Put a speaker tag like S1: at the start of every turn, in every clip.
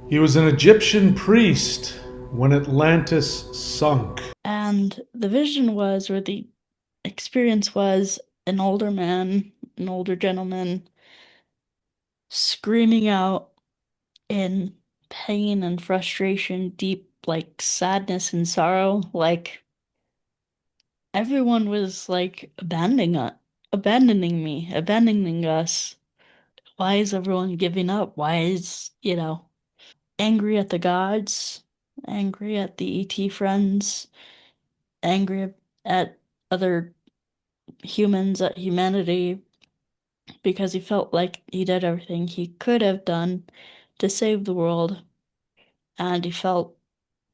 S1: He was an Egyptian priest when Atlantis sunk.
S2: And the vision was, or the experience was, an older man, an older gentleman, screaming out in pain and frustration, deep, like sadness and sorrow. Like everyone was like abandoning me, abandoning us. Why is everyone giving up? Why is, angry at the gods, angry at the ET friends, angry at other humans, at humanity, because he felt like he did everything he could have done to save the world, and he felt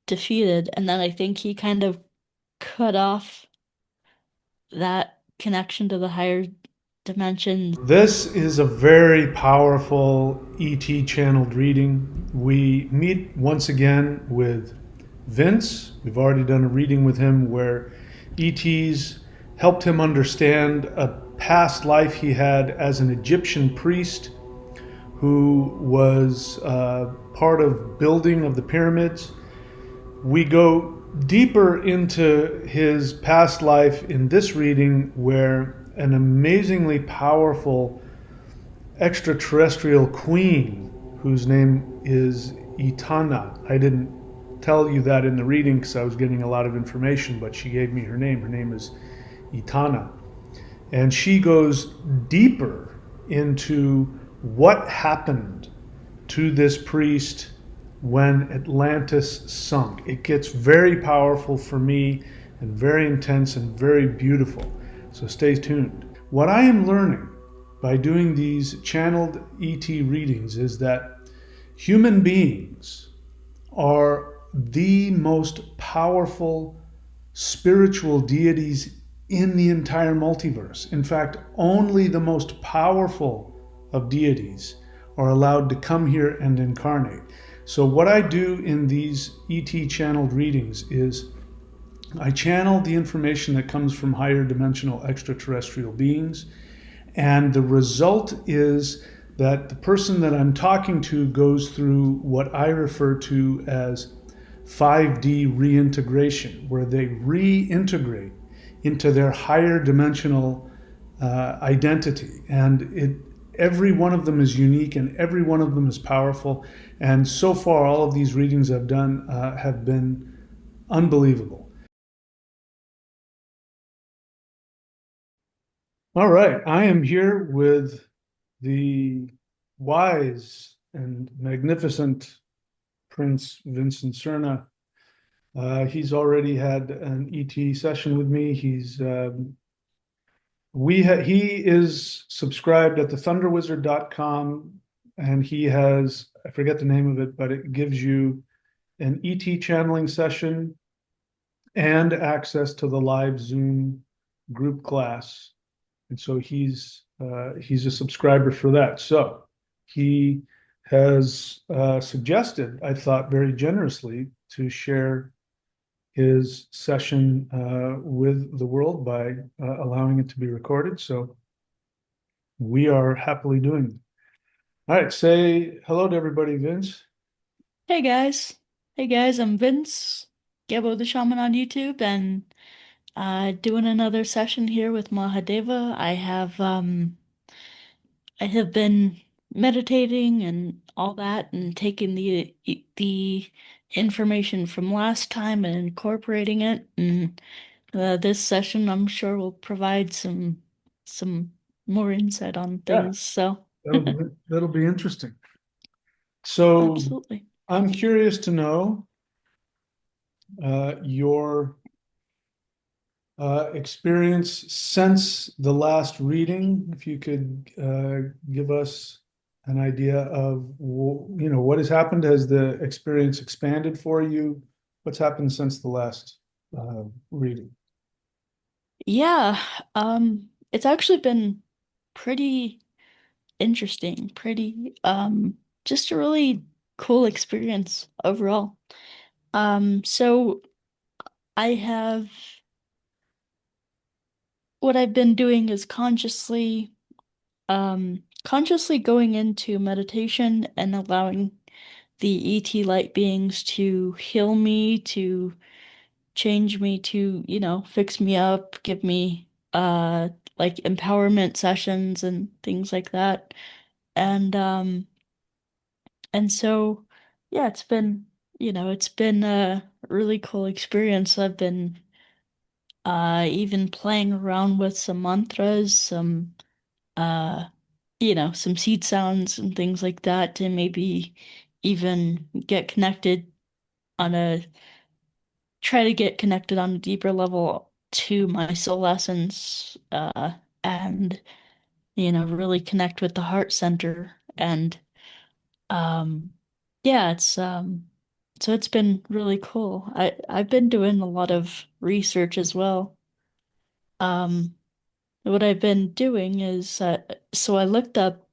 S2: defeated. And then I think he kind of cut off that connection to the higher dimensions.
S1: This is a very powerful ET channeled reading. We meet once again with Vince. We've already done a reading with him where ETs helped him understand a past life he had as an Egyptian priest who was part of building of the pyramids. We go deeper into his past life in this reading where an amazingly powerful extraterrestrial queen whose name is Itana. I didn't tell you that in the reading because I was getting a lot of information, but she gave me her name. Her name is Itana. And she goes deeper into what happened to this priest when Atlantis sunk. It gets very powerful for me and very intense and very beautiful. So stay tuned. What I am learning by doing these channeled ET readings is that human beings are the most powerful spiritual deities in the entire multiverse. In fact, only the most powerful of deities are allowed to come here and incarnate. So, what I do in these ET channeled readings is I channel the information that comes from higher dimensional extraterrestrial beings, and the result is that the person that I'm talking to goes through what I refer to as 5D reintegration, where they reintegrate into their higher dimensional identity. And every one of them is unique and every one of them is powerful. And so far, all of these readings I've done have been unbelievable. All right, I am here with the wise and magnificent Prince Vincent Cerna. He's already had an ET session with me. He is subscribed at thethunderwizard.com, and he has, I forget the name of it, but it gives you an ET channeling session and access to the live Zoom group class. And so he's a subscriber for that. So he has suggested, I thought very generously, to share his session with the world by allowing it to be recorded. So we are happily doing it. All right, say hello to everybody, Vince.
S2: Hey guys. Hey guys, I'm Vince, Gebo the Shaman on YouTube, and doing another session here with Mahadeva. I have been meditating and all that and taking the information from last time and incorporating it, and this session I'm sure will provide some more insight on
S1: Yeah,
S2: things. So
S1: that'll be interesting. So
S2: absolutely.
S1: I'm curious to know your experience since the last reading. If you could give us an idea of what has happened. Has the experience expanded for you? What's happened since the last reading?
S2: Yeah, it's actually been pretty interesting, pretty just a really cool experience overall. So I have what I've been doing is consciously going into meditation and allowing the ET light beings to heal me, to change me, to, fix me up, give me like empowerment sessions and things like that. And and so yeah, it's been a really cool experience. I've been even playing around with some mantras, uh some seed sounds and things like that to maybe even get connected on a try to get connected on a deeper level to my soul essence, and really connect with the heart center. And um yeah, it's been really cool. I've been doing a lot of research as well. Um what I've been doing is so I looked up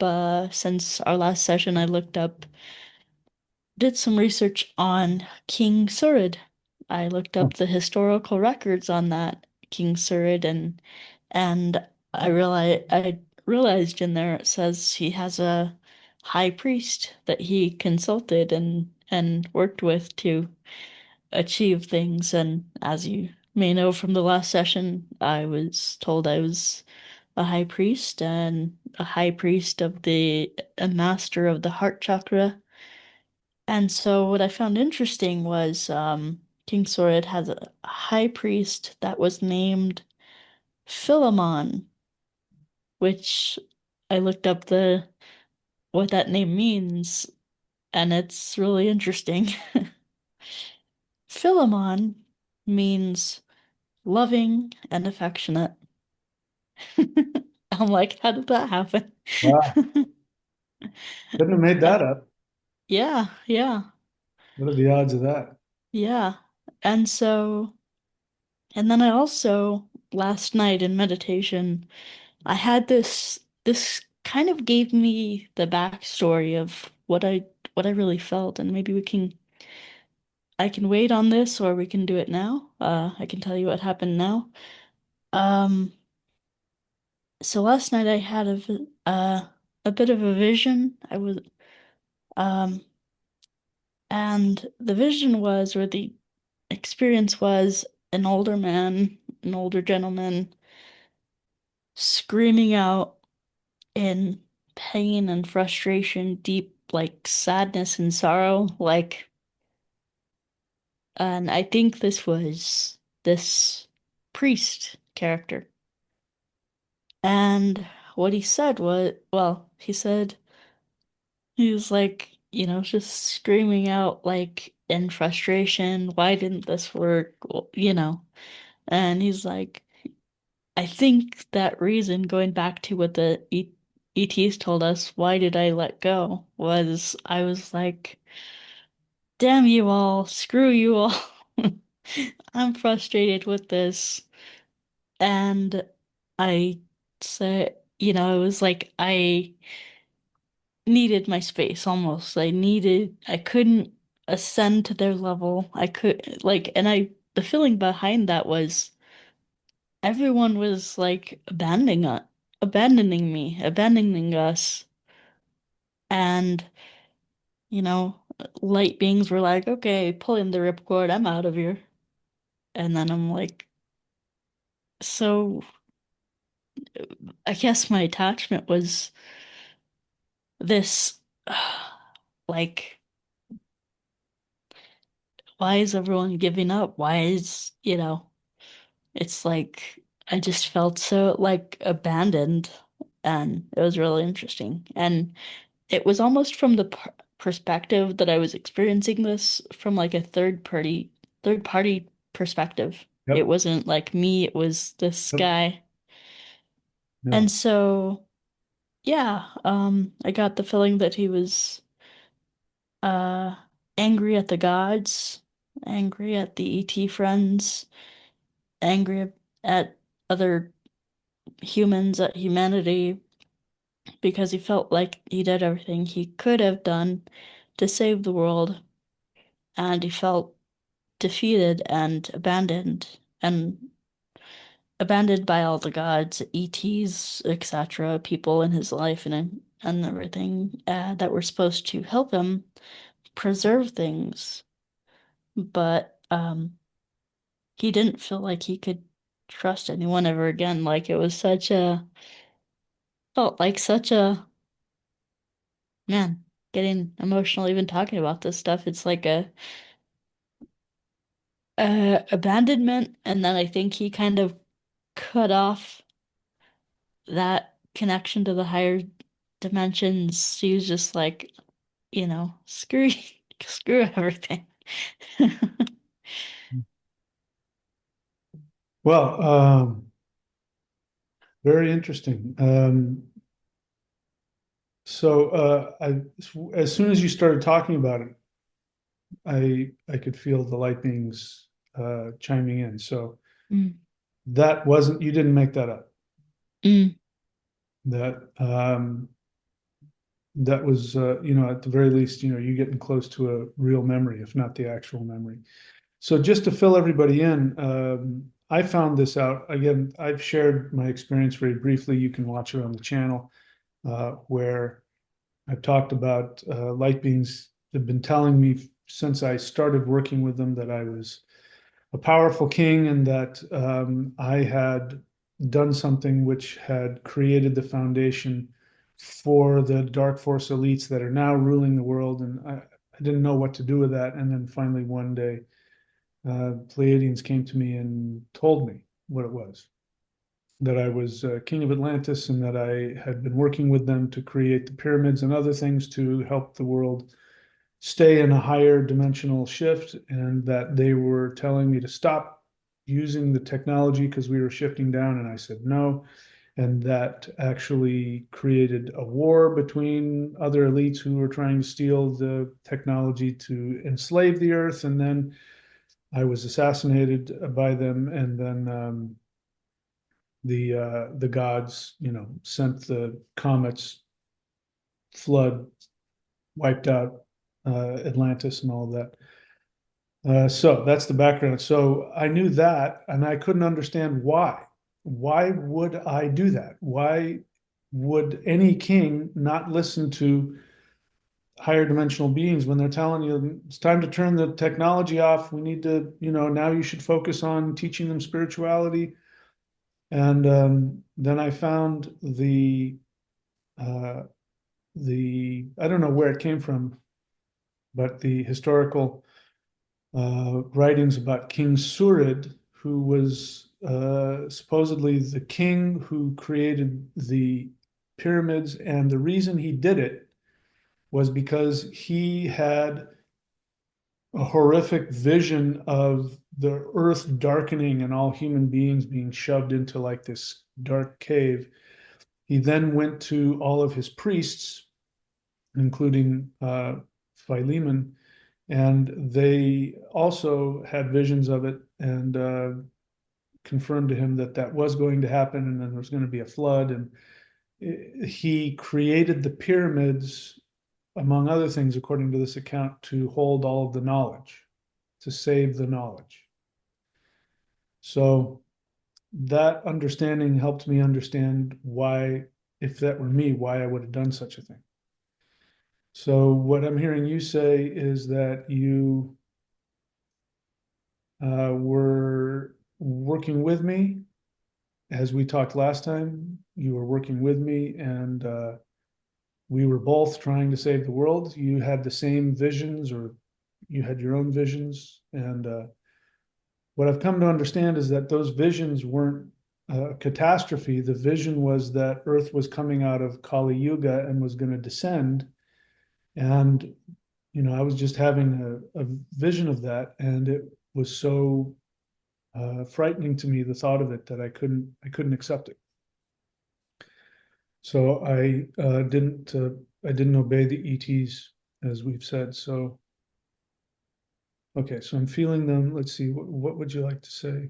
S2: since our last session I looked up did some research on King Surid. I looked up the historical records on that King Surid, and I realized in there it says he has a high priest that he consulted and worked with to achieve things. And as you may know from the last session, I was told I was a high priest and a high priest of a master of the heart chakra. And so what I found interesting was King Sorid has a high priest that was named Philemon, which I looked up the what that name means, and it's really interesting. Philemon means loving and affectionate. I'm like, how did that happen?
S1: Wow. Couldn't have made that
S2: Uh,
S1: up.
S2: yeah, yeah,
S1: What are the odds of that?
S2: yeah. And so, and then I also, last night in meditation, I had this kind of gave me the backstory of what I really felt, and maybe I can wait on this or we can do it now. I can tell you what happened now. Um, so last night I had a bit of a vision. Um and the vision was, or the experience was, an older man, an older gentleman screaming out in pain and frustration, deep like sadness and sorrow, like, and I think this was this priest character. And what he said was, well, he said he was like, just screaming out like in frustration, why didn't this work? And he's like, I think that reason, going back to what the ETs told us, why did I let go? Was I was like, damn you all, screw you all. I'm frustrated with this. And I said, it was like I needed my space almost. I couldn't ascend to their level. I could, like, and the feeling behind that was everyone was like abandoning me, abandoning us. And, you know, light beings were like, okay, pull in the ripcord, I'm out of here. And then I'm like, so I guess my attachment was this, like, why is everyone giving up? Why is, it's like I just felt so like abandoned, and it was really interesting. And it was almost from the perspective that I was experiencing this from like a third party perspective. It
S1: Yep.
S2: wasn't like me, it was this
S1: Yep.
S2: guy.
S1: Yeah.
S2: And so, yeah, I got the feeling that he was uh angry at the gods, angry at the ET friends, angry at other humans, at humanity, because he felt like he did everything he could have done to save the world, and he felt defeated and abandoned by all the gods, ETs, etc., people in his life and everything that were supposed to help him, preserve things, but he didn't feel like he could trust anyone ever again. Like it was felt like such a man, getting emotional even talking about this stuff. It's like a abandonment, and then I think he kind of cut off that connection to the higher dimensions. He was just like, screw screw everything.
S1: Well, very interesting. As soon as you started talking about it, I could feel the light beings chiming in. So
S2: Mm,
S1: that wasn't, you didn't make that up.
S2: mm,
S1: That that was, at the very least, you getting close to a real memory, if not the actual memory. So just to fill everybody in, I found this out. Again, I've shared my experience very briefly. You can watch it on the channel, where I've talked about light beings have been telling me since I started working with them that I was a powerful king and that I had done something which had created the foundation for the dark force elites that are now ruling the world. And I didn't know what to do with that. And then finally one day, Pleiadians came to me and told me what it was, that I was king of Atlantis and that I had been working with them to create the pyramids and other things to help the world stay in a higher dimensional shift, and that they were telling me to stop using the technology because we were shifting down. And I said no. And that actually created a war between other elites who were trying to steal the technology to enslave the earth. And then I was assassinated by them. And then the gods, sent the comets, flood, wiped out Atlantis and all of that. So that's the background. So I knew that, and I couldn't understand why. Why would I do that? Why would any king not listen to higher dimensional beings when they're telling you it's time to turn the technology off? We need to, now you should focus on teaching them spirituality. And then I found uh, the I don't know where it came from, but the historical writings about King Surid, who was supposedly the king who created the pyramids. And the reason he did it was because he had a horrific vision of the earth darkening and all human beings being shoved into like this dark cave. He then went to all of his priests, including Philemon, and they also had visions of it and confirmed to him that that was going to happen, and then there was going to be a flood. And he created the pyramids, among other things, according to this account, to hold all of the knowledge, to save the knowledge. So that understanding helped me understand why, if that were me, why I would have done such a thing. So what I'm hearing you say is that you were working with me as we talked last time. You were working with me, and we were both trying to save the world. You had the same visions, or you had your own visions. And what I've come to understand is that those visions weren't a catastrophe. The vision was that Earth was coming out of Kali Yuga and was going to descend. And I was just having a vision of that, and it was so frightening to me, the thought of it, that I couldn't accept it. So I didn't obey the ETs, as we've said. So okay, so I'm feeling them. Let's see, what would you like to say?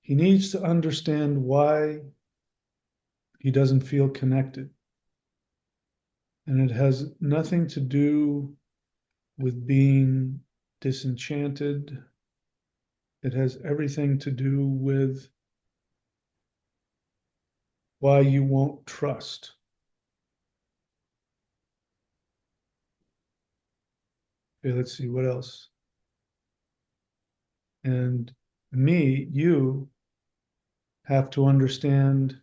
S1: He needs to understand why he doesn't feel connected, and it has nothing to do with being disenchanted. It has everything to do with why you won't trust. Okay, let's see what else. And you have to understand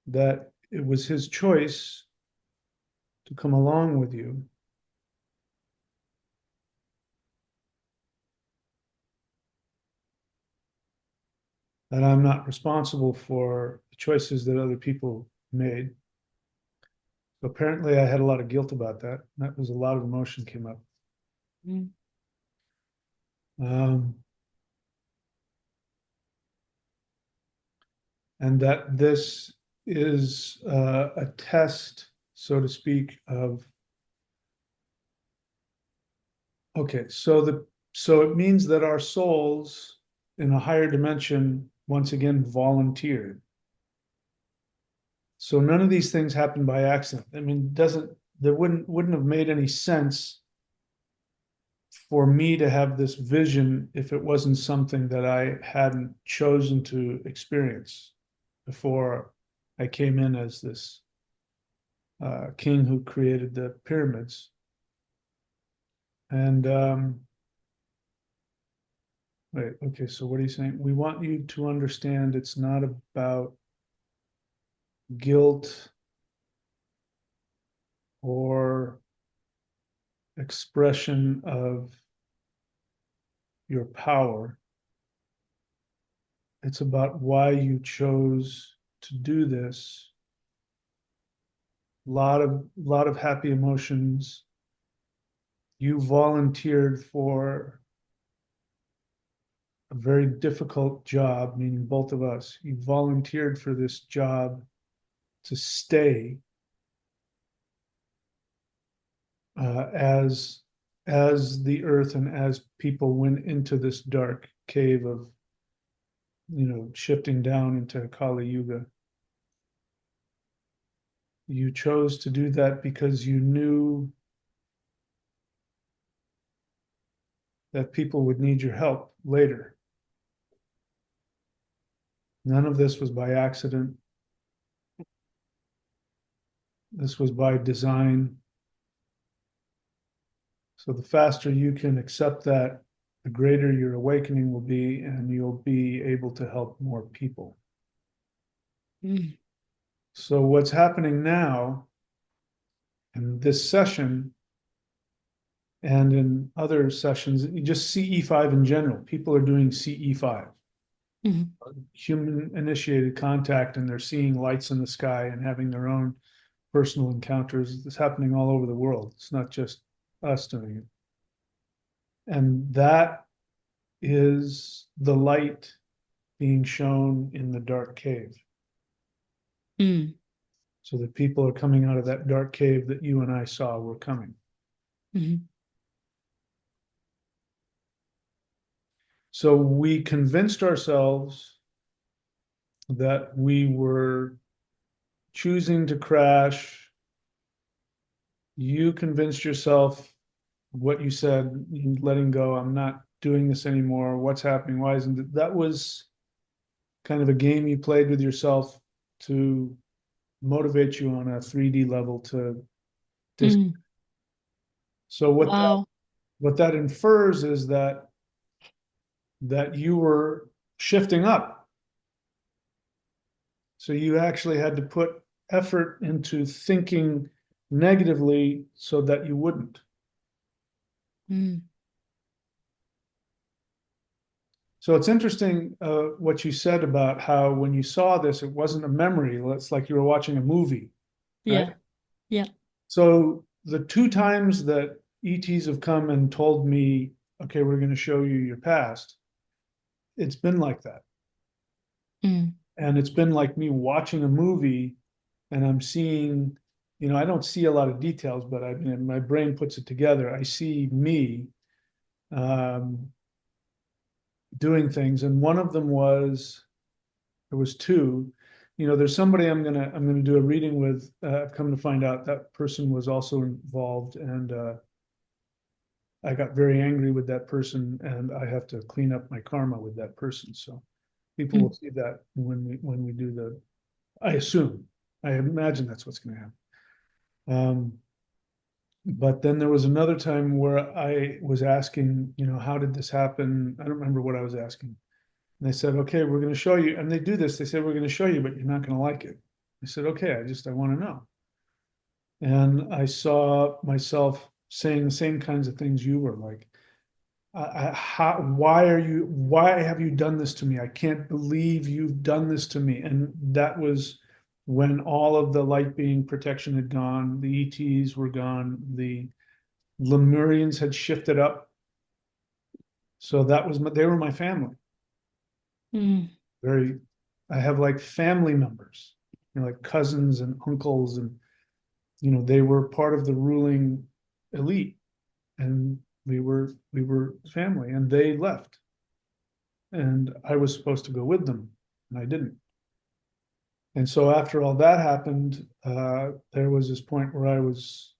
S1: that it was his choice to come along with you, that I'm not responsible for the choices that other people made. So apparently I had a lot of guilt about that. That was a lot of emotion came up.
S2: Mm.
S1: Um, and that this is a test, so to speak, of okay, so it means that our souls in a higher dimension once again volunteered. So none of these things happened by accident. I mean, doesn't there wouldn't have made any sense for me to have this vision if it wasn't something that I hadn't chosen to experience before I came in as this king who created the pyramids. And wait, okay, so what are you saying? We want you to understand it's not about guilt or expression of your power. It's about why you chose to do this. A lot of happy emotions. You volunteered for a very difficult job, meaning both of us. You volunteered for this job to stay as the earth and as people went into this dark cave of shifting down into Kali Yuga. You chose to do that because you knew that people would need your help later. None of this was by accident. This was by design. So the faster you can accept that, the greater your awakening will be, and you'll be able to help more people.
S2: Mm.
S1: So what's happening now in this session and in other sessions, you just CE5 in general, people are doing CE5,
S2: Mm.
S1: human initiated contact, and they're seeing lights in the sky and having their own personal encounters. It's happening all over the world. It's not just us doing it. And that is the light being shown in the dark cave.
S2: Mm.
S1: So that people are coming out of that dark cave that you and I saw were coming.
S2: Mm.
S1: So we convinced ourselves that we were choosing to crash. You convinced yourself what you said, letting go. I'm not doing this anymore. What's happening? Why isn't it? That was kind of a game you played with yourself to motivate you on a 3D level to dis.
S2: Mm.
S1: So
S2: Wow.
S1: what that infers is that you were shifting up. So you actually had to put effort into thinking negatively so that you wouldn't.
S2: Mm.
S1: So it's interesting what you said about how when you saw this, it wasn't a memory. It's like you were watching a movie, right?
S2: Yeah. Yeah.
S1: So the two times that ETs have come and told me, okay, we're going to show you your past, it's been like that.
S2: Mm.
S1: And it's been like me watching a movie and I'm seeing, I don't see a lot of details, but I mean, my brain puts it together. I see me um, doing things, and one of them was there was two. There's somebody I'm gonna do a reading with. I've come to find out that person was also involved, and I got very angry with that person, and I have to clean up my karma with that person. So people will
S2: Mm.
S1: see that when we do the. I assume, I imagine that's what's going to happen. But then there was another time where I was asking, how did this happen? I don't remember what I was asking. And they said, okay, we're going to show you. And they do this. They said, we're going to show you, but you're not going to like it. I said, okay, I want to know. And I saw myself saying the same kinds of things you were like, why have you done this to me? I can't believe you've done this to me. And that was when all of the light being protection had gone, the ETs were gone, the Lemurians had shifted up. So they were my family.
S2: Mm.
S1: Very, I have like family members, like cousins and uncles, and they were part of the ruling elite, and we were family, and they left, and I was supposed to go with them, and I didn't. And so after all that happened, there was this point where I was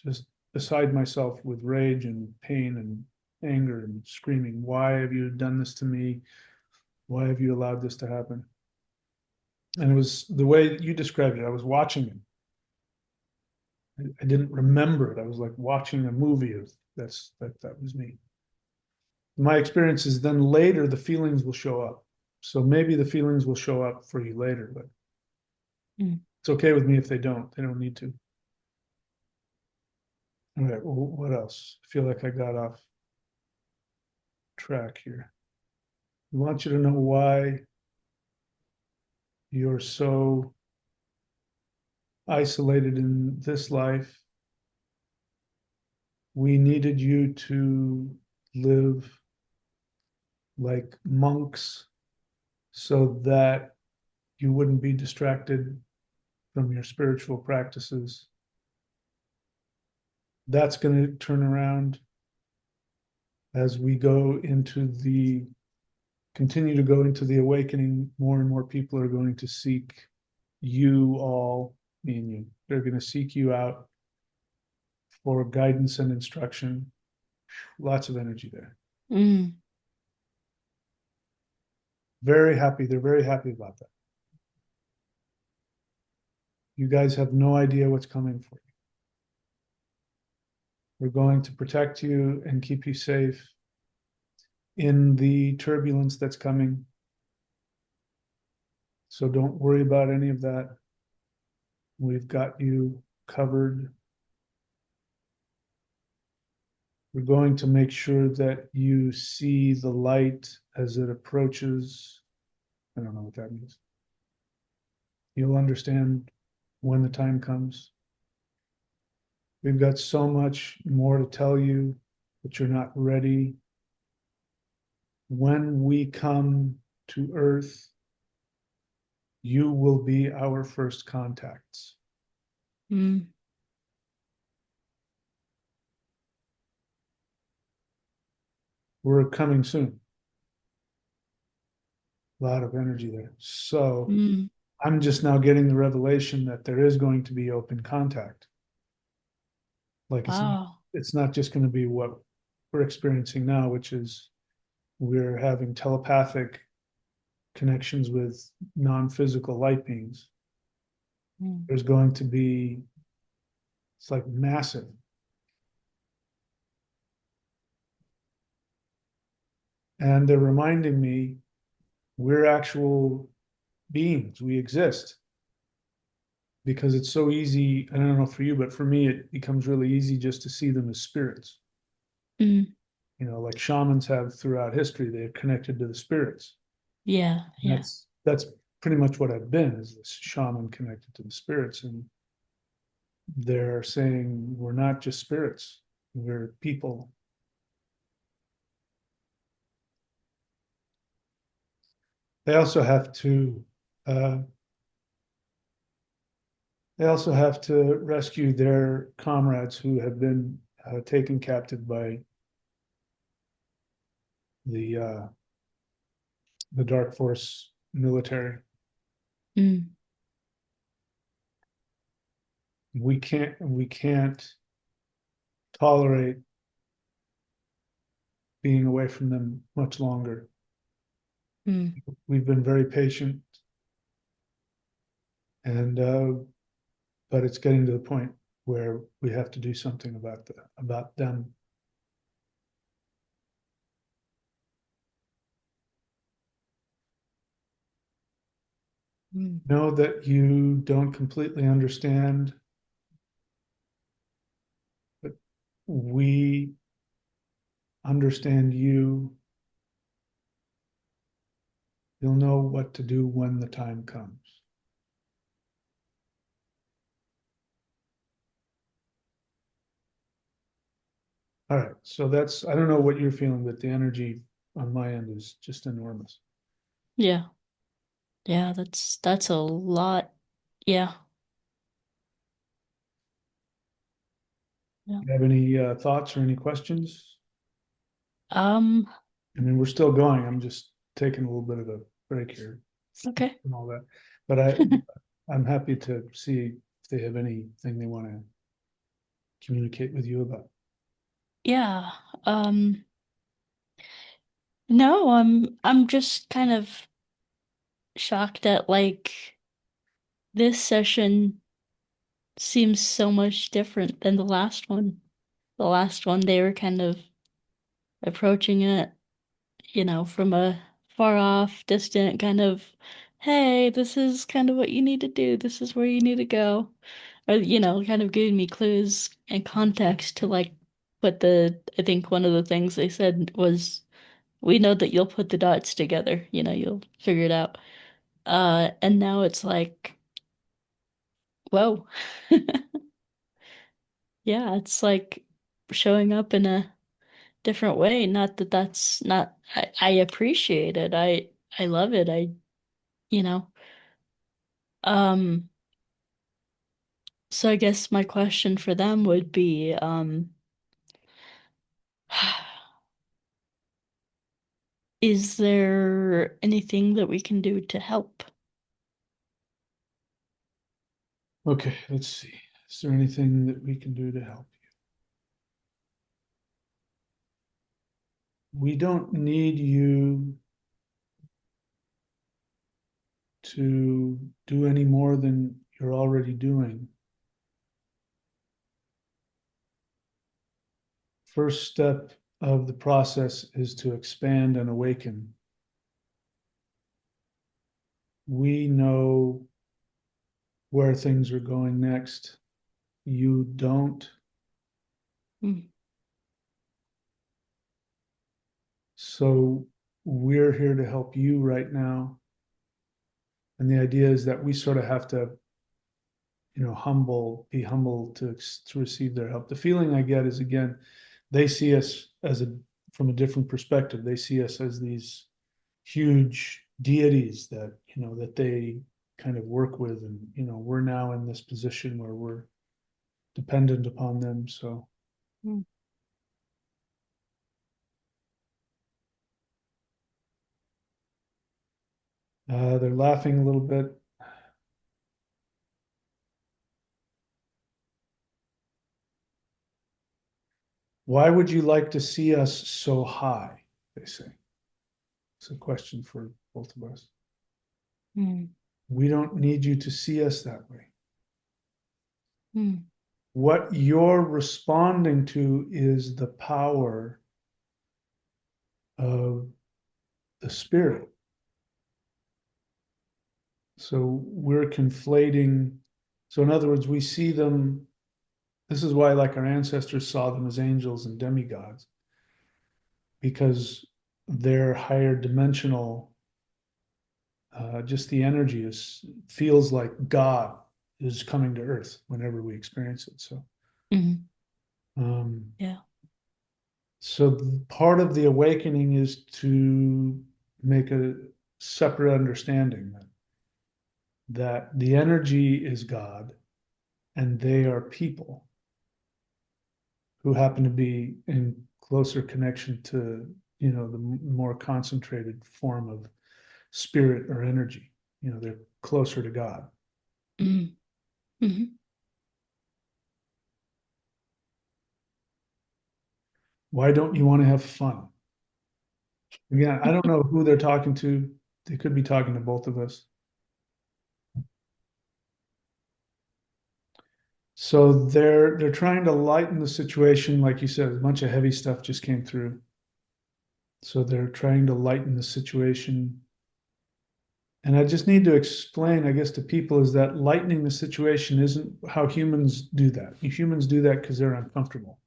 S1: just beside myself with rage and pain and anger and screaming, "Why have you done this to me? Why have you allowed this to happen?" And it was the way you described it. I was watching it. I didn't remember it. I was like watching a movie of that was me. My experience is then later the feelings will show up. So maybe the feelings will show up for you later, but
S2: Mm.
S1: it's okay with me if they don't. They don't need to. All right. Well, what else? I feel like I got off track here. I want you to know why you're so isolated in this life. We needed you to live like monks so that you wouldn't be distracted from your spiritual practices. That's going to turn around as we continue to go into the awakening. More and more people are going to seek you all, me and you. They're going to seek you out for guidance and instruction. Lots of energy there.
S2: Mm.
S1: Very happy. They're very happy about that. You guys have no idea what's coming for you. We're going to protect you and keep you safe in the turbulence that's coming. So don't worry about any of that. We've got you covered. We're going to make sure that you see the light as it approaches. I don't know what that means. You'll understand when the time comes. We've got so much more to tell you, but you're not ready. When we come to Earth, you will be our first contacts.
S2: Mm.
S1: We're coming soon. A lot of energy there. So
S2: Mm.
S1: I'm just now getting the revelation that there is going to be open contact. Like
S2: Wow.
S1: it's not just going to be what we're experiencing now, which is we're having telepathic connections with non-physical light beings.
S2: Mm.
S1: There's going to be, it's like massive. And they're reminding me we're actual beings. We exist because it's so easy. I don't know for you, but for me, it becomes really easy just to see them as spirits.
S2: Mm.
S1: Like shamans have throughout history, they're connected to the spirits.
S2: Yeah.
S1: And
S2: Yeah.
S1: that's pretty much what I've been, is this shaman connected to the spirits. And they're saying we're not just spirits, we're people. They also have to uh, they also have to rescue their comrades who have been taken captive by the the Dark Force military.
S2: Mm.
S1: We can't tolerate being away from them much longer.
S2: Mm.
S1: We've been very patient, and but it's getting to the point. where we have to do something about them.
S2: Mm.
S1: Know that you don't completely understand, but we understand you. You'll know what to do when the time comes. All right. So that's, I don't know what you're feeling, but the energy on my end is just enormous.
S2: Yeah. Yeah, that's a lot. Yeah. Yeah.
S1: You have any thoughts or any questions?
S2: Um,
S1: I mean, we're still going. I'm just taking a little bit of a break here
S2: okay.
S1: and all that. But I'm happy to see if they have anything they want to communicate with you about.
S2: Yeah. Um, no, I'm just kind of shocked at like this session seems so much different than the last one. The last one they were kind of approaching it, from a far off, distant kind of, hey, this is kind of what you need to do. This is where you need to go. Or, kind of giving me clues and context to like I think one of the things they said was, we know that you'll put the dots together, you'll figure it out. And now it's like, whoa. Yeah, it's like showing up in a different way. Not that that's not, I appreciate it. I love it. You know, um, so I guess my question for them would be, is there anything that we can do to help?
S1: Okay, let's see. Is there anything that we can do to help you? We don't need you to do any more than you're already doing. First step of the process is to expand and awaken. We know where things are going next. You don't.
S2: Mm,
S1: So we're here to help you right now. And the idea is that we sort of have to, be humble to receive their help. The feeling I get is, again, they see us from a different perspective. They see us as these huge deities that they kind of work with, and we're now in this position where we're dependent upon them. So
S2: mm,
S1: they're laughing a little bit. Why would you like to see us so high? They say. It's a question for both of us.
S2: mm,
S1: We don't need you to see us that way.
S2: mm,
S1: What you're responding to is the power of the spirit. So we're conflating. So, in other words, we see them. This is why, like, our ancestors saw them as angels and demigods, because they're higher dimensional. Just the energy feels like God is coming to Earth whenever we experience it.
S2: mm.
S1: Um,
S2: Yeah.
S1: so part of the awakening is to make a separate understanding that the energy is God and they are people who happen to be in closer connection to the more concentrated form of spirit or energy. They're closer to God.
S2: Mm, mm,
S1: Why don't you want to have fun? Again, I don't know who they're talking to. They could be talking to both of us. So they're trying to lighten the situation, like you said, a bunch of heavy stuff just came through. So they're trying to lighten the situation. And I just need to explain, I guess, to people is that lightening the situation isn't how humans do that. Humans do that because they're uncomfortable.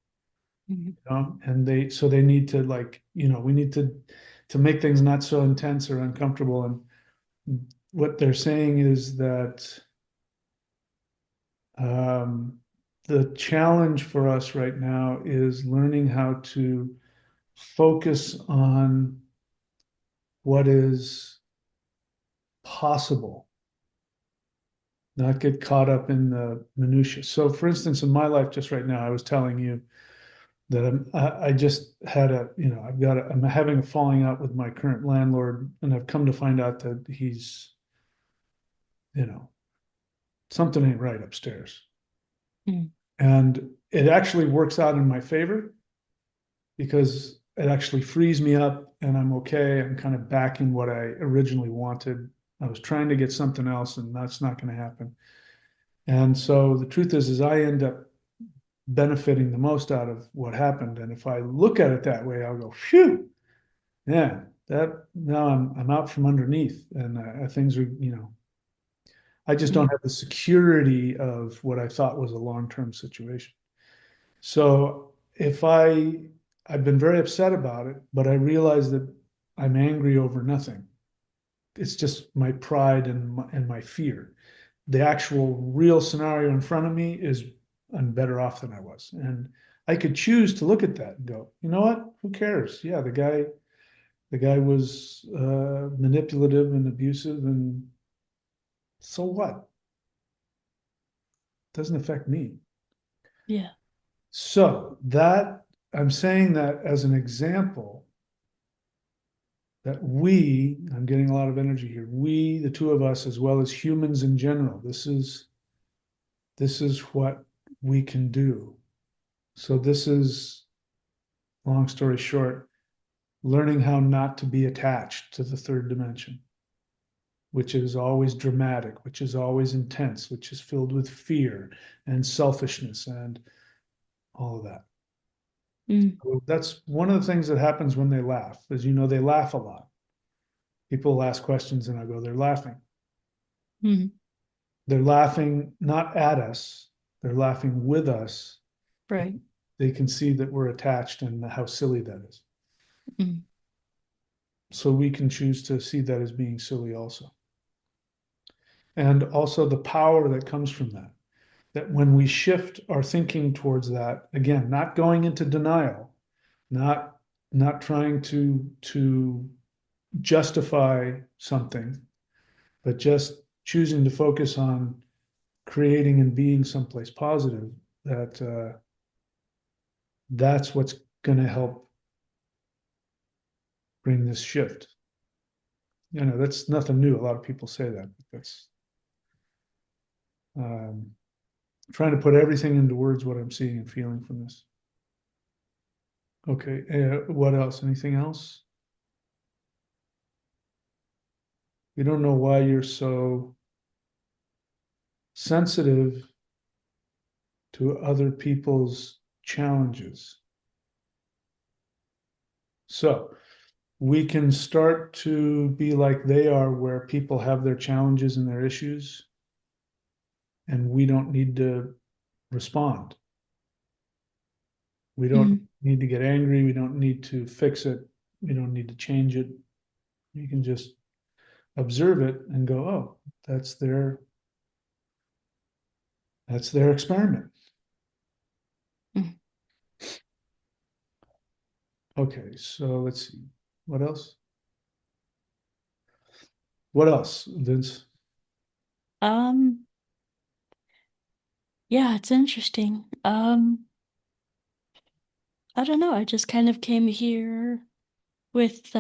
S2: Mhm.
S1: And they need to like, we need to make things not so intense or uncomfortable. And what they're saying is that um, the challenge for us right now is learning how to focus on what is possible, not get caught up in the minutia. So, for instance, in my life, just right now, I was telling you that I just had I'm having a falling out with my current landlord, and I've come to find out that he's, you know, something ain't right upstairs.
S2: Mm.
S1: And it actually works out in my favor because it actually frees me up and I'm okay. I'm kind of back in what I originally wanted. I was trying to get something else, and that's not going to happen. And so the truth is I end up benefiting the most out of what happened. And if I look at it that way, I'll go, phew, yeah, that now I'm out from underneath, and things are, I just don't
S2: Mm.
S1: have the security of what I thought was a long-term situation. So if I've been very upset about it, but I realize that I'm angry over nothing. It's just my pride and my fear. The actual real scenario in front of me is I'm better off than I was. And I could choose to look at that and go, you know what? Who cares? Yeah, the guy was manipulative and abusive, and so what? Doesn't affect me.
S2: Yeah.
S1: So that I'm saying that as an example that I'm getting a lot of energy here. We, the two of us, as well as humans in general, this is what we can do. So this is, long story short, learning how not to be attached to the third dimension, which is always dramatic, which is always intense, which is filled with fear and selfishness and all of that.
S2: Mm.
S1: So that's one of the things that happens when they laugh. As you know, they laugh a lot. People ask questions and I go, they're laughing.
S2: Mm.
S1: They're laughing not at us, they're laughing with us.
S2: Right.
S1: They can see that we're attached and how silly that is.
S2: Mm.
S1: So we can choose to see that as being silly also. And also the power that comes from that. That when we shift our thinking towards that, again, not going into denial, not not trying to justify something, but just choosing to focus on creating and being someplace positive, that's what's going to help bring this shift. That's nothing new. A lot of people say that. But that's um, trying to put everything into words what I'm seeing and feeling from this. Okay. What else? Anything else? We don't know why you're so sensitive to other people's challenges. So we can start to be like they are, where people have their challenges and their issues, and we don't need to respond. We don't
S2: Mm.
S1: need to get angry. We don't need to fix it. We don't need to change it. You can just observe it and go, oh, that's their experiment.
S2: Mm.
S1: Okay, so let's see. What else? What else, Vince?
S2: Um, yeah, it's interesting. I don't know. I just kind of came here with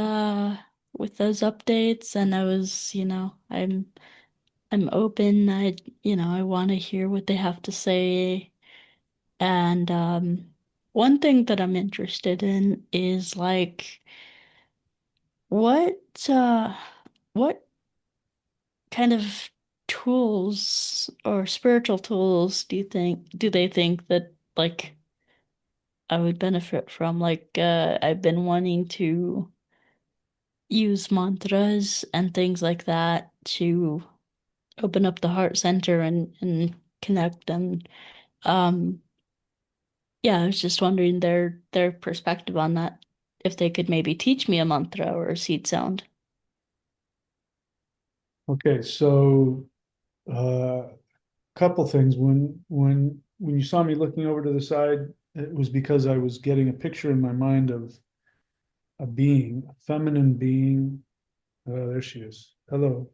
S2: with those updates and I was, I'm open. I want to hear what they have to say. And one thing that I'm interested in is like what uh what kind of tools or spiritual tools do they think that like I would benefit from? Like I've been wanting to use mantras and things like that to open up the heart center and connect and um yeah, I was just wondering their perspective on that. If they could maybe teach me a mantra or a seed sound.
S1: Okay, so couple things. When you saw me looking over to the side, it was because I was getting a picture in my mind of a being, a feminine being. There she is. Hello.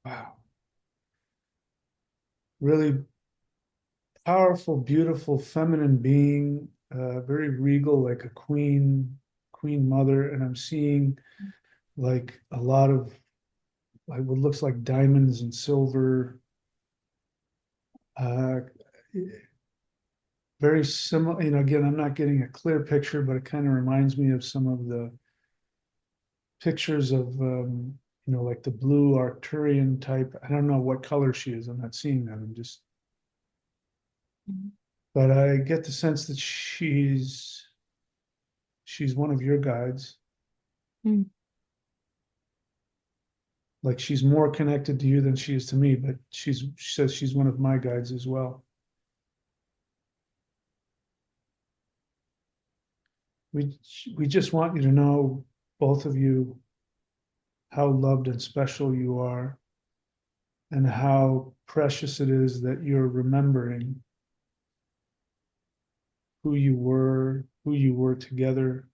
S1: Wow. Really powerful, beautiful, feminine being, very regal, like a queen mother. And I'm seeing like a lot of like what looks like diamonds and silver. Uh, Very similar, again, I'm not getting a clear picture, but it kind of reminds me of some of the pictures of, like the blue Arcturian type. I don't know what color she is. I'm not seeing that.
S2: Mhm.
S1: But I get the sense that she's one of your guides.
S2: Mm.
S1: Like she's more connected to you than she is to me, but she says she's one of my guides as well. We we just want you to know, both of you, how loved and special you are, and how precious it is that you're remembering who you were together.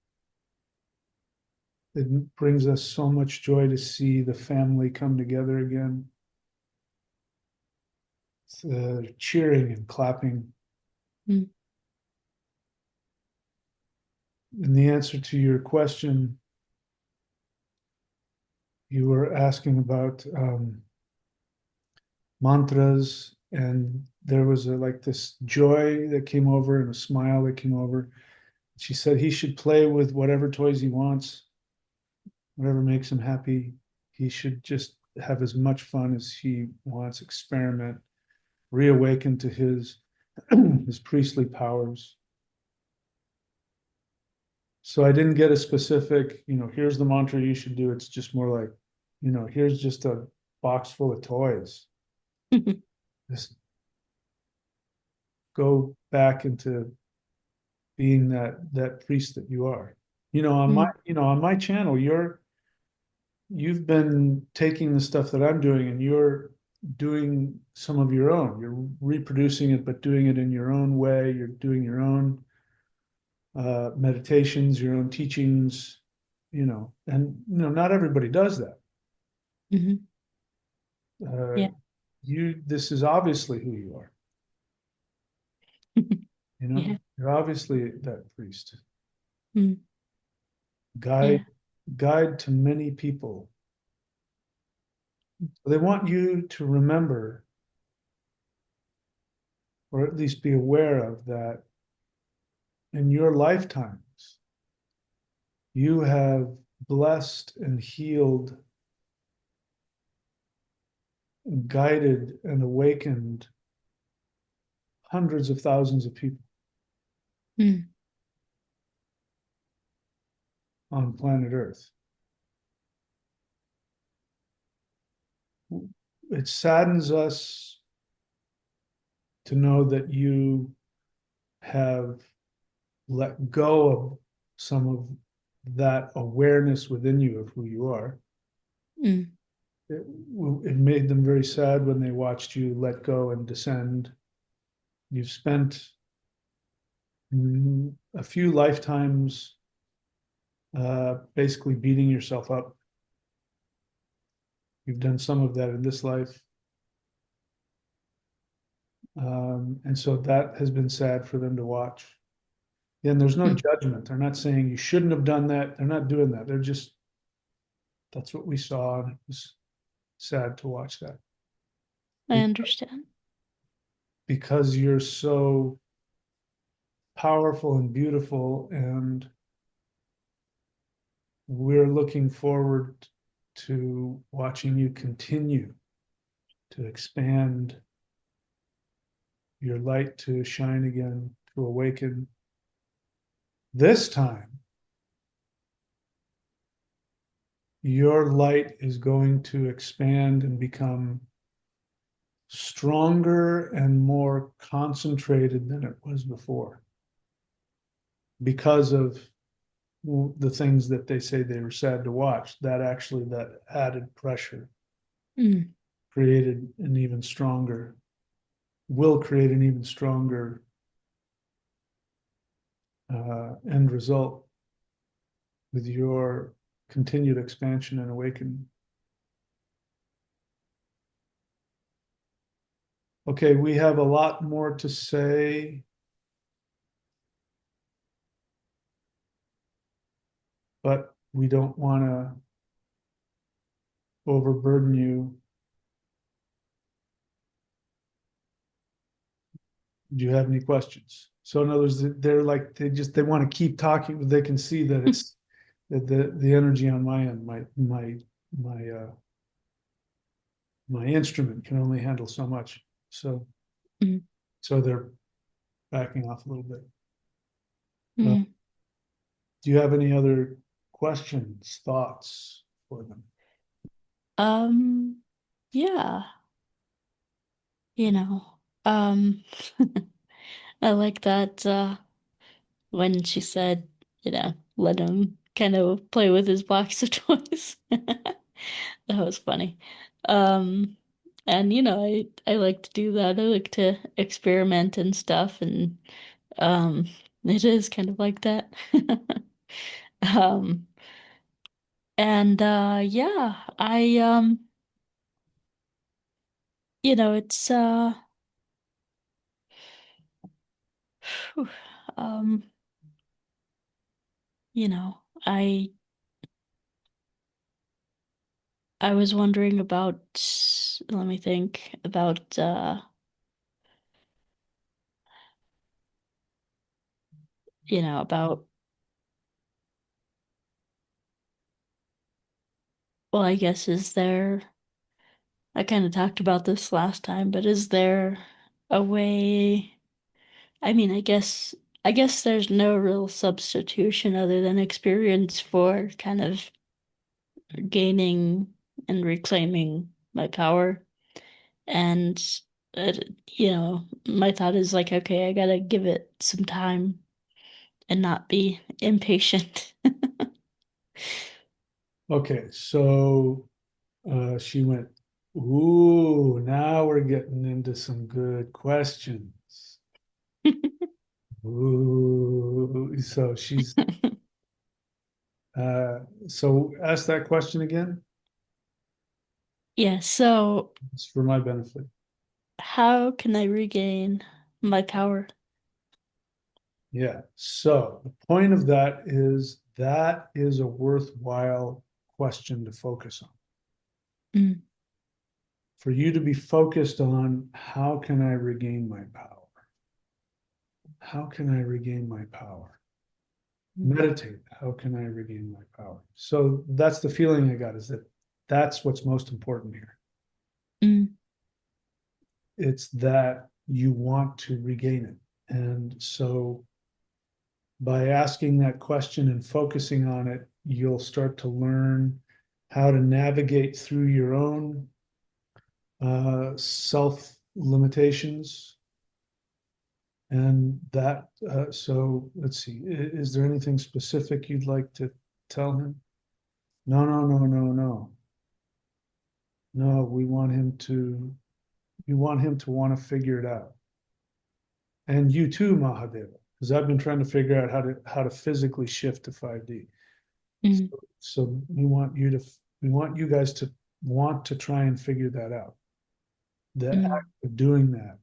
S1: It brings us so much joy to see the family come together again, cheering and clapping.
S2: Mm.
S1: And the answer to your question, you were asking about mantras, and there was like this joy that came over and a smile that came over. She said he should play with whatever toys he wants, whatever makes him happy. He should just have as much fun as he wants, experiment, reawaken to his his priestly powers. So I didn't get a specific, here's the mantra you should do. It's just more like, here's just a box full of toys. Just go back into being that priest that you are.
S2: Mm.
S1: On my channel, you've been taking the stuff that I'm doing and you're doing some of your own. You're reproducing it, but doing it in your own way. You're doing your own meditations, your own teachings, and not everybody does that.
S2: Mhm.
S1: Uh,
S2: Yeah.
S1: this is obviously who you are.
S2: Yeah.
S1: You're obviously that priest,
S2: Mm.
S1: guide,
S2: Yeah.
S1: guide to many people. They want you to remember, or at least be aware of that in your lifetimes, you have blessed and healed, and guided and awakened hundreds of thousands of people
S2: Mm.
S1: on planet Earth. It saddens us to know that you have let go of some of that awareness within you of who you are.
S2: Mm.
S1: It, it made them very sad when they watched you let go and descend. You've spent a few lifetimes basically beating yourself up. You've done some of that in this life. And so that has been sad for them to watch. And there's no
S2: Mm.
S1: judgment. They're not saying you shouldn't have done that. They're not doing that. They're just, that's what we saw. And it was sad to watch that
S2: I understand.
S1: because you're so powerful and beautiful. And we're looking forward to watching you continue to expand your light, to shine again, to awaken. This time, your light is going to expand and become stronger and more concentrated than it was before because of the things that they say they were sad to watch. That actually, that added pressure
S2: Mm.
S1: created an even stronger, will create an even stronger end result with your continued expansion and awakening. Okay, we have a lot more to say, but we don't want to overburden you. Do you have any questions? So in other words, they're like they want to keep talking. They can see that it's that the energy on my end, my my instrument can only handle so much. So
S2: Mm.
S1: so they're backing off a little bit. Uh,
S2: Mm.
S1: do you have any other questions, thoughts for them?
S2: Um, yeah, you know, um, I like that when she said, let him kind of play with his box of toys. That was funny. Um, and I like to do that. I like to experiment and stuff, and um, it is kind of like that. Um, and yeah, it's whew, um, you know, I I was wondering about, let me think about about, well, I guess I kind of talked about this last time, but is there a way? I mean, I guess there's no real substitution other than experience for kind of gaining and reclaiming my power. And my thought is like, okay, I gotta give it some time and not be impatient.
S1: Okay, so she went, ooh, now we're getting into some good questions. Ooh, so so ask that question again.
S2: Yeah, so
S1: It's for my benefit.
S2: how can I regain my power?
S1: Yeah. So the point of that is a worthwhile question to focus on.
S2: Mm,
S1: For you to be focused on how can I regain my power? How can I regain my power?
S2: mm,
S1: Meditate. How can I regain my power? So that's the feeling I got, is that that's what's most important here.
S2: mm,
S1: It's that you want to regain it. And so by asking that question and focusing on it, you'll start to learn how to navigate through your own self limitations. And that, so let's see, is there anything specific you'd like to tell him? No, no, no, no, no. No, we want him to want to figure it out. And you too, Mahadeva, because I've been trying to figure out how to physically shift to 5D.
S2: mm,
S1: So we want you guys to want to try and figure that out. The
S2: mm,
S1: act of doing that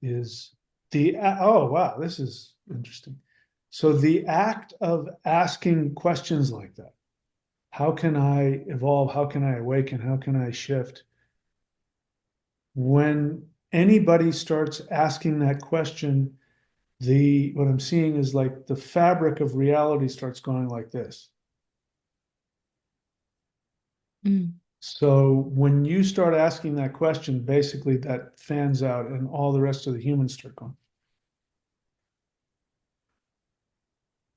S1: is oh wow, this is interesting. So the act of asking questions like that, how can I evolve? How can I awaken? How can I shift? When anybody starts asking that question, the what I'm seeing is like the fabric of reality starts going like this.
S2: Mm.
S1: So when you start asking that question, basically that fans out and all the rest of the humans start going.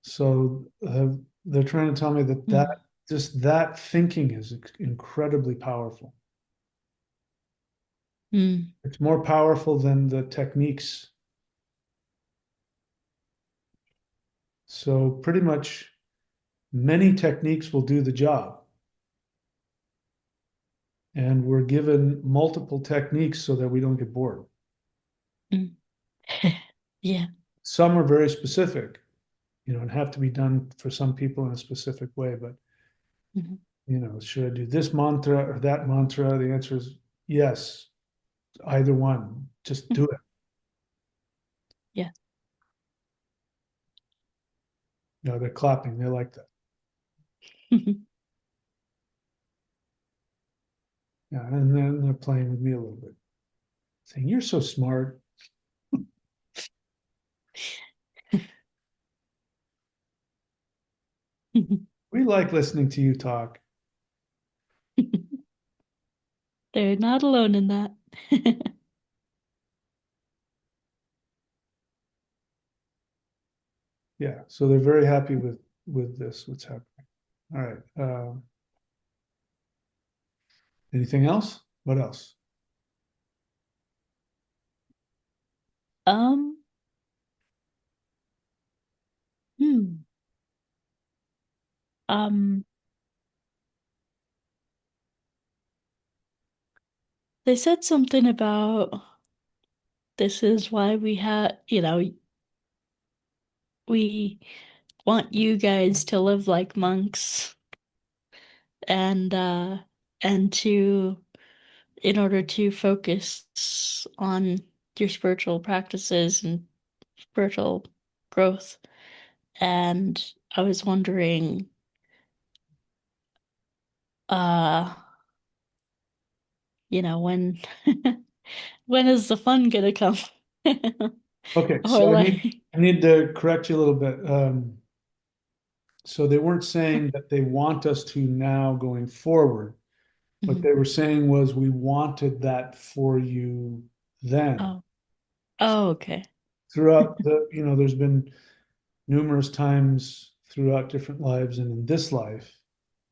S1: So they're trying to tell me that
S2: Mm.
S1: just that thinking is incredibly powerful.
S2: Mm.
S1: It's more powerful than the techniques. So pretty much many techniques will do the job. And we're given multiple techniques so that we don't get bored.
S2: Mm. Yeah.
S1: Some are very specific, and have to be done for some people in a specific way. But,
S2: Mhm.
S1: should I do this mantra or that mantra? The answer is yes, either one. Just do it.
S2: Yeah.
S1: They're clapping. They like that. Yeah, and then they're playing with me a little bit, saying, "You're so smart. We like listening to you talk."
S2: They're not alone in that.
S1: Yeah, so they're very happy with this. What's happening? All right. Anything else? What else?
S2: Um, hmm. Um, they said something about this is why we want you guys to live like monks and and to in order to focus on your spiritual practices and spiritual growth. And I was wondering, uh, when when is the fun gonna come?
S1: Okay,
S2: Or
S1: so I
S2: like,
S1: need I need to correct you a little bit. So they weren't saying that they want us to now going forward. What
S2: Mhm.
S1: they were saying was we wanted that for you then.
S2: Oh, oh, okay.
S1: Throughout there's been numerous times throughout different lives and in this life,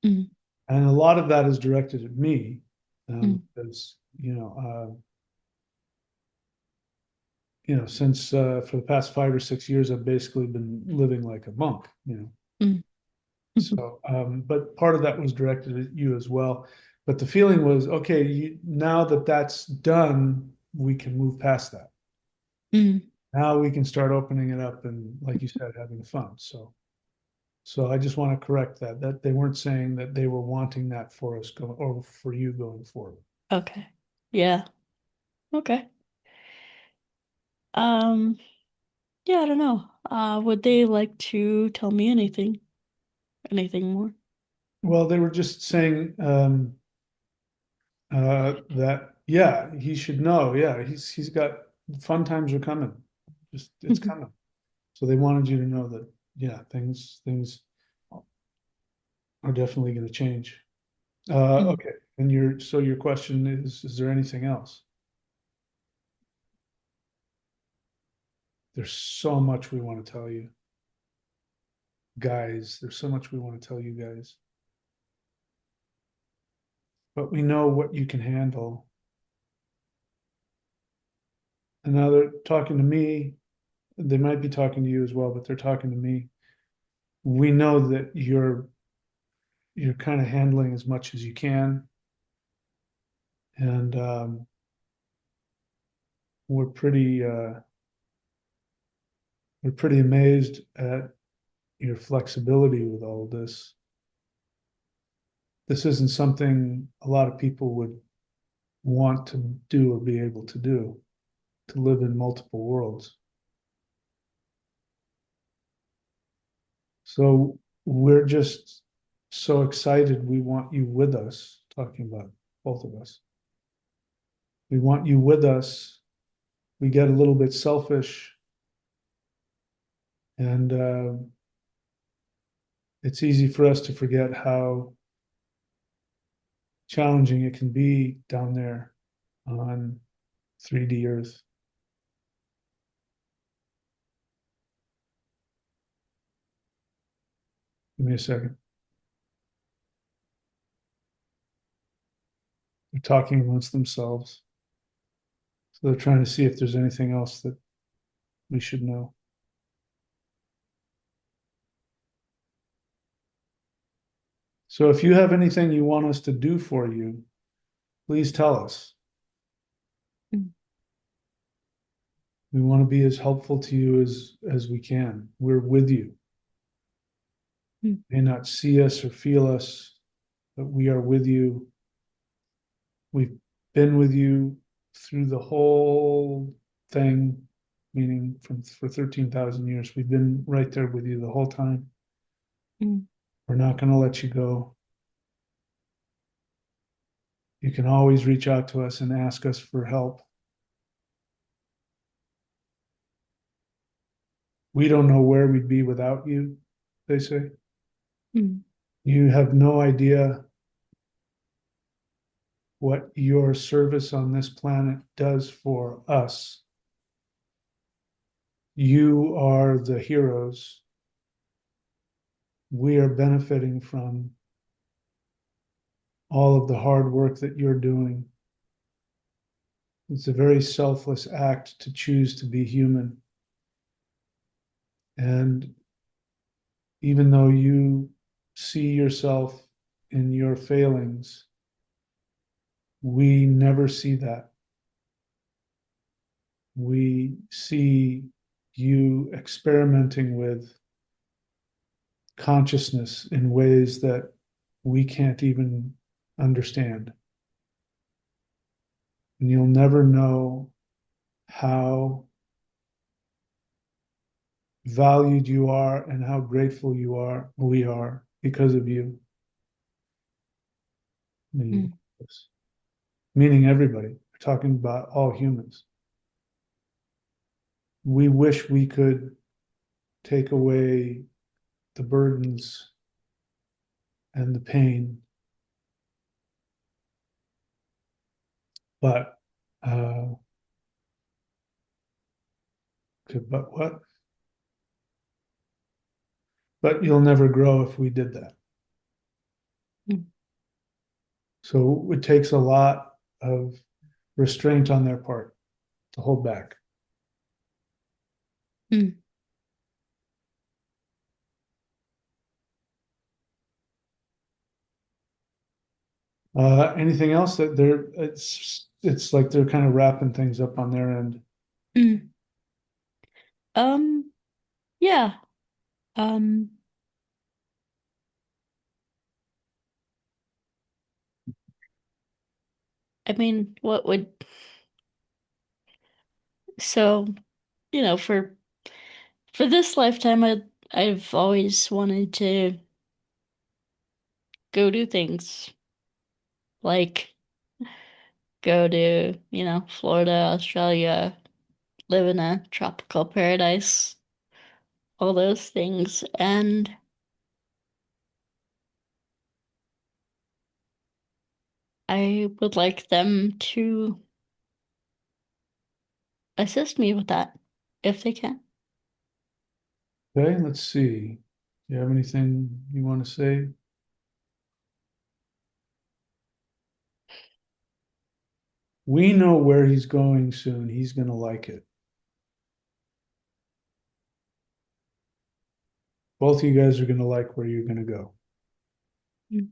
S2: Mm,
S1: and a lot of that is directed at me,
S2: mm,
S1: because since for the past 5 or 6 years, I've basically been living like a monk.
S2: mm, mhm,
S1: So, but part of that was directed at you as well. But the feeling was, okay, now that that's done, we can move past that.
S2: mm,
S1: Now we can start opening it up and, like you said, having fun. So I just want to correct that they weren't saying that they were wanting that for us or for you going forward.
S2: okay. Yeah. Okay. Um, yeah, I don't know. Would they like to tell me anything? Anything more?
S1: Well, they were just saying that, yeah, he should know. Yeah, he's got fun times are coming. Just it's coming. So they wanted you to know that, yeah, things are definitely going to change.
S2: Mm,
S1: Okay. And your question is there anything else? There's so much we want to tell you, guys. There's so much we want to tell you guys, but we know what you can handle. And now they're talking to me. They might be talking to you as well, but they're talking to me. We know that you're kind of handling as much as you can, and we're pretty uh, we're pretty amazed at your flexibility with all of this. This isn't something a lot of people would want to do or be able to do, to live in multiple worlds. So we're just so excited. We want you with us, talking about both of us. We want you with us. We get a little bit selfish, and it's easy for us to forget how challenging it can be down there on 3D Earth. Give me a second. They're talking amongst themselves. So they're trying to see if there's anything else that we should know. So if you have anything you want us to do for you, please tell us.
S2: Mm.
S1: We want to be as helpful to you as we can. We're with you.
S2: Mm.
S1: You may not see us or feel us, but we are with you. We've been with you through the whole thing, meaning for 13,000 years. We've been right there with you the whole time.
S2: Mm.
S1: We're not going to let you go. You can always reach out to us and ask us for help. We don't know where we'd be without you, they say.
S2: Mm.
S1: You have no idea what your service on this planet does for us. You are the heroes. We are benefiting from all of the hard work that you're doing. It's a very selfless act to choose to be human. And even though you see yourself in your failings, we never see that. We see you experimenting with consciousness in ways that we can't even understand. And you'll never know how valued you are and how grateful we are because of you.
S2: Mm.
S1: Meaning everybody. We're talking about all humans. We wish we could take away the burdens and the pain, but but what? But you'll never grow if we did that.
S2: Mm.
S1: So it takes a lot of restraint on their part to hold back.
S2: Mm.
S1: Anything else that it's like they're kind of wrapping things up on their end.
S2: Mm. Um, yeah. Um, I mean, what would so, for this lifetime I've always wanted to go do things like go to, Florida, Australia, live in a tropical paradise, all those things. And I would like them to assist me with that if they can.
S1: Okay, let's see. Do you have anything you want to say? We know where he's going soon. He's going to like it. Both of you guys are going to like where you're going to go.
S2: Mm.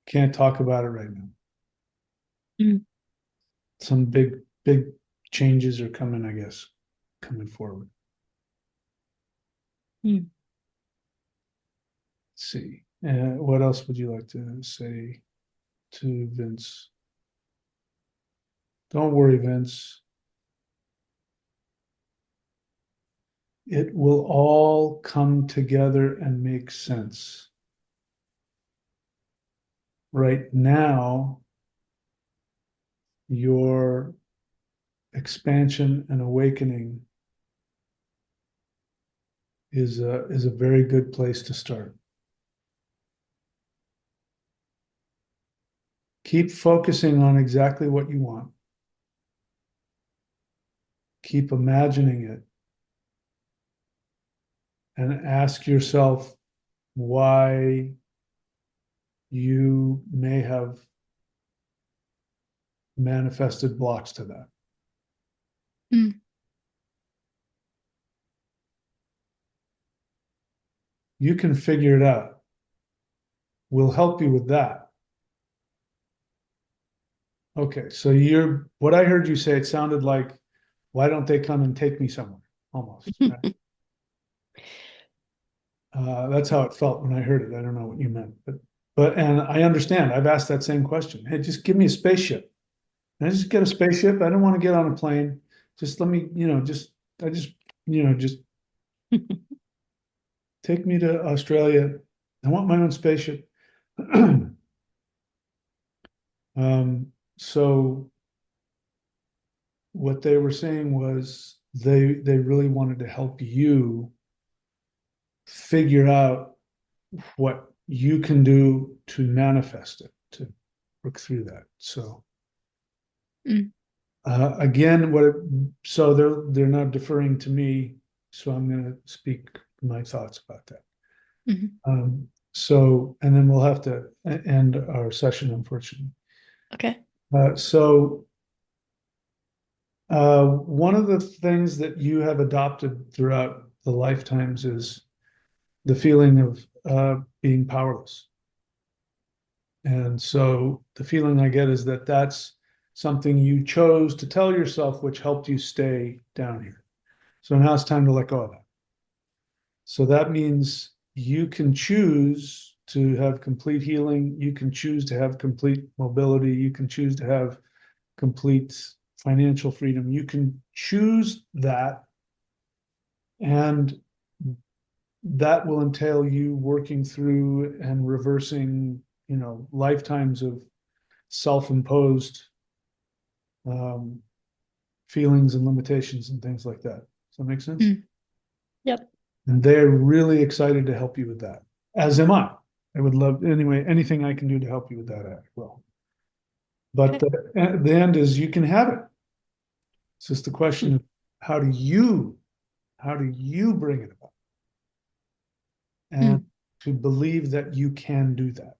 S1: Can't talk about it right now.
S2: Mm.
S1: Some big changes are coming, I guess, coming forward.
S2: Mm.
S1: Let's see. What else would you like to say to Vince? Don't worry, Vince. It will all come together and make sense. Right now, your expansion and awakening is a very good place to start. Keep focusing on exactly what you want. Keep imagining it and ask yourself why you may have manifested blocks to that.
S2: Mm.
S1: You can figure it out. We'll help you with that. Okay, so what I heard you say, it sounded like, why don't they come and take me somewhere? Almost, right? That's how it felt when I heard it. I don't know what you meant, and I understand. I've asked that same question. Hey, just give me a spaceship. Can I just get a spaceship? I don't want to get on a plane. Just let me, just take me to Australia. I want my own spaceship. So what they were saying was they really wanted to help you figure out what you can do to manifest it, to work through that. So
S2: Mm.
S1: again, so they're not deferring to me, so I'm going to speak my thoughts about that.
S2: Mhm.
S1: So, and then we'll have to end our session, unfortunately.
S2: Okay.
S1: So, one of the things that you have adopted throughout the lifetimes is the feeling of being powerless. And so the feeling I get is that that's something you chose to tell yourself, which helped you stay down here. So now it's time to let go of that. So that means you can choose to have complete healing. You can choose to have complete mobility. You can choose to have complete financial freedom. You can choose that. And that will entail you working through and reversing, lifetimes of self-imposed um, feelings and limitations and things like that. Does that make sense?
S2: Mm. Yep.
S1: And they're really excited to help you with that, as am I. I would love, anyway, anything I can do to help you with that, I will. But
S2: Okay.
S1: at the end is you can have it. It's just the question
S2: Mm.
S1: of how do you bring it about and
S2: Mm.
S1: to believe that you can do that.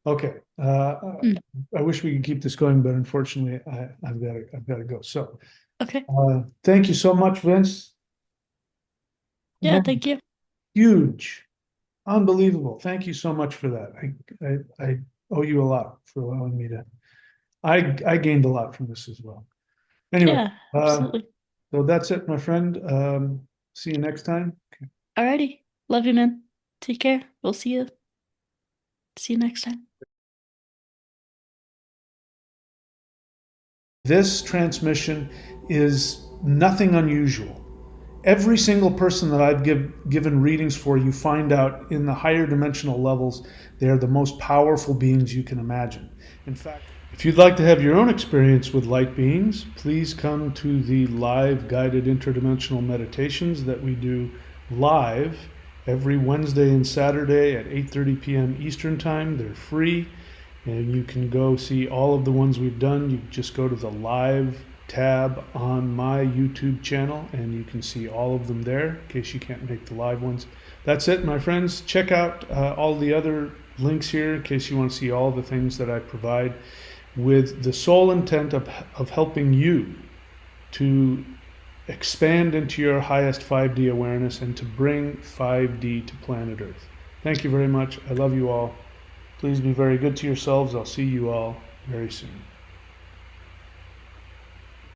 S1: Okay.
S2: Mm.
S1: I wish we could keep this going, but unfortunately, I've got to go. So,
S2: Okay.
S1: thank you so much, Vince.
S2: Yeah,
S1: Man,
S2: thank you.
S1: huge, unbelievable. Thank you so much for that. I owe you a lot for allowing me to. I gained a lot from this as well. Anyway,
S2: Yeah, absolutely.
S1: so that's it, my friend. See you next time.
S2: Alrighty. Love you, man. Take care. We'll see you. See you next time.
S1: This transmission is nothing unusual. Every single person that I've given readings for, you find out in the higher dimensional levels, they are the most powerful beings you can imagine. In fact, if you'd like to have your own experience with light beings, please come to the live guided interdimensional meditations that we do live every Wednesday and Saturday at 8:30 p.m. Eastern Time. They're free, and you can go see all of the ones we've done. You just go to the live tab on my YouTube channel and you can see all of them there in case you can't make the live ones. That's it, my friends. Check out all the other links here in case you want to see all the things that I provide with the sole intent of helping you to expand into your highest 5D awareness and to bring 5D to planet Earth. Thank you very much. I love you all. Please be very good to yourselves. I'll see you all very soon.